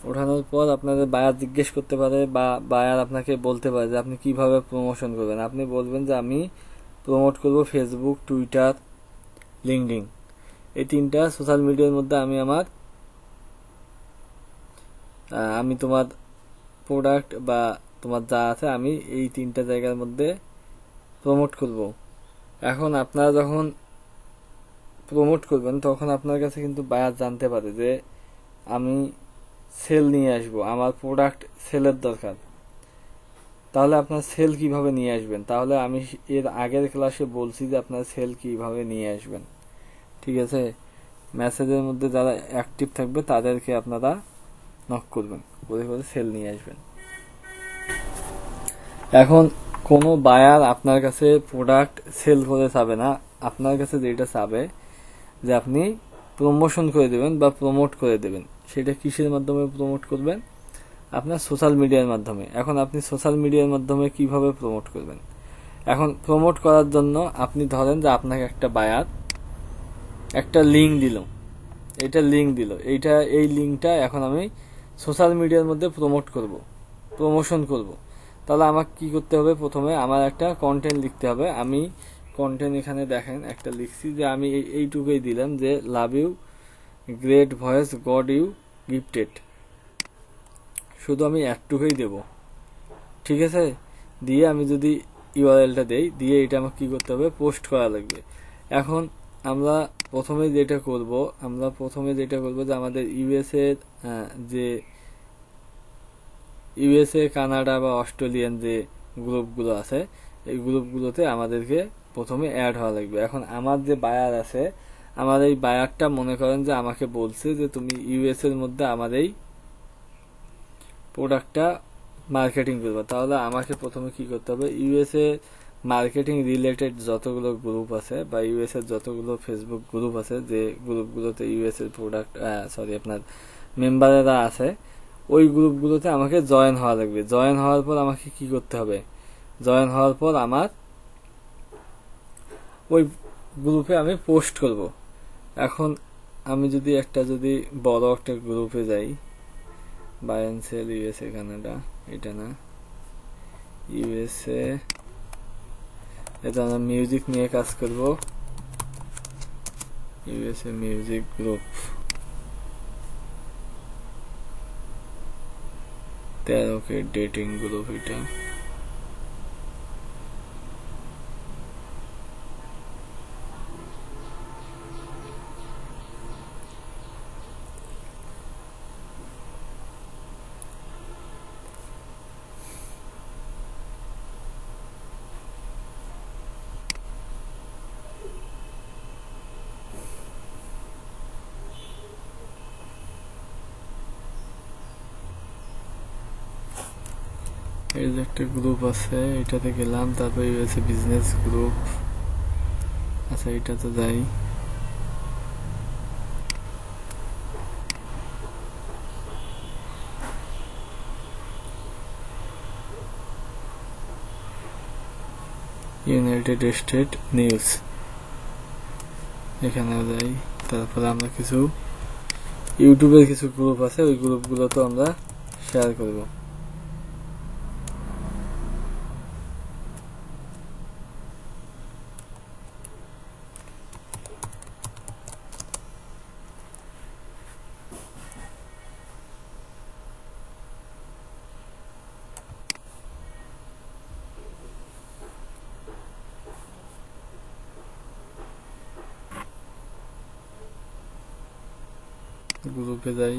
ওঠানোর পর আপনাদের বায়ার জিজ্ঞেস করতে পারে বা বায়ার আপনাকে বলতে পারে যে আপনি কিভাবে প্রমোশন করবেন। আপনি বলবেন যে আমি প্রমোট করব ফেসবুক, টুইটার, লিঙ্কডইন, এই 3টা সোশ্যাল মিডিয়ার মধ্যে আমি তোমার প্রোডাক্ট বা তোমার যা আছে আমি এই 3টা জায়গার মধ্যে প্রমোট করব। এখন আপনারা যখন প্রমোট করবেন তখন আপনার কাছে কিন্তু বায়ার জানতে পারে যে আমি সেল নিয়ে আসব, আমার প্রোডাক্ট সেলের দরকার। তাহলে আপনার সেল কিভাবে নিয়ে আসবেন? তাহলে আমি এর আগের ক্লাসে বলছি যে আপনার সেল কিভাবে নিয়ে আসবেন। ঠিক আছে, মেসেজের মধ্যে যারা অ্যাক্টিভ থাকবে তাদেরকে আপনারা নক করবেন, করে করে সেল নিয়ে আসবেন। এখন কোনো বায়ার আপনার কাছে প্রোডাক্ট সেল করে চাবে না, আপনার কাছে যেটা চাবে যে আপনি প্রমোশন করে দেবেন বা প্রমোট করে দেবেন। সেটা কিসের মাধ্যমে প্রমোট করবেন? আপনার সোশ্যাল মিডিয়ার মাধ্যমে। এখন আপনি সোশ্যাল মিডিয়ার মাধ্যমে কিভাবে প্রমোট করবেন? এখন প্রমোট করার জন্য আপনি ধরেন যে আপনাকে একটা বায়ার একটা লিঙ্ক দিল, এই লিঙ্কটা এখন আমি সোশ্যাল মিডিয়ার মধ্যে প্রমোশন করব। তাহলে আমাকে কি করতে হবে? প্রথমে আমার একটা কন্টেন্ট লিখতে হবে। আমি কন্টেন্ট এখানে দেখেন একটা লিখছি যে আমি এইটুকুই দিলাম যে love you, great voice, god you gifted. শুধু আমি একটুকুই দেব। ঠিক আছে, দিয়ে আমি যদি ইউআরএলটা দেই, দিয়ে এটা আমাকে কি করতে হবে? পোস্ট করা লাগবে। এখন আমরা প্রথমে যেটা করব যে আমাদের ইউএসএ, কানাডা বা অস্ট্রেলিয়ান যে গ্রুপগুলো আছে, এই গ্রুপগুলোতে আমাদেরকে প্রথমে অ্যাড হওয়া লাগবে। এখন আমার যে বায়ার আছে, আমার এই বায়ারটা মনে করেন যে আমাকে বলছে যে তুমি ইউএস এর মধ্যে আমার এই প্রোডাক্টটা মার্কেটিং করবে। তাহলে আমাকে প্রথমে কি করতে হবে? ইউএসএ মার্কেটিং রিলেটেড যতগুলো গ্রুপ আছে বা ইউএস এর যতগুলো ফেসবুক গ্রুপ আছে, যে গ্রুপগুলোতে ইউএস এর আপনার মেম্বারেরা আছে, ওই গ্রুপগুলোতে আমাকে জয়েন হওয়া লাগবে। জয়েন হওয়ার পর আমাকে কি করতে হবে? জয়েন হওয়ার পর আমার ওই গ্রুপে আমি পোস্ট করব। এখন আমি যদি বড় একটা গ্রুপে যাই, buy and sell USA Canada, এটা না, ইউএসএ, এটা আমরা মিউজিক নিয়ে কাজ করব, USA music group 13 dating group. এটা এই যে একটা গ্রুপ আছে, এটাতে গেলাম, তারপর ইউএসএ বিজনেস গ্রুপ। আচ্ছা, এটাতে যাই, ইউনাইটেড স্টেট নিউজ, এখানে যাই। তারপরে আমরা কিছু ইউটিউবের কিছু গ্রুপ আছে, ওই গ্রুপগুলো তো আমরা শেয়ার করব। গ্রুপে যাই,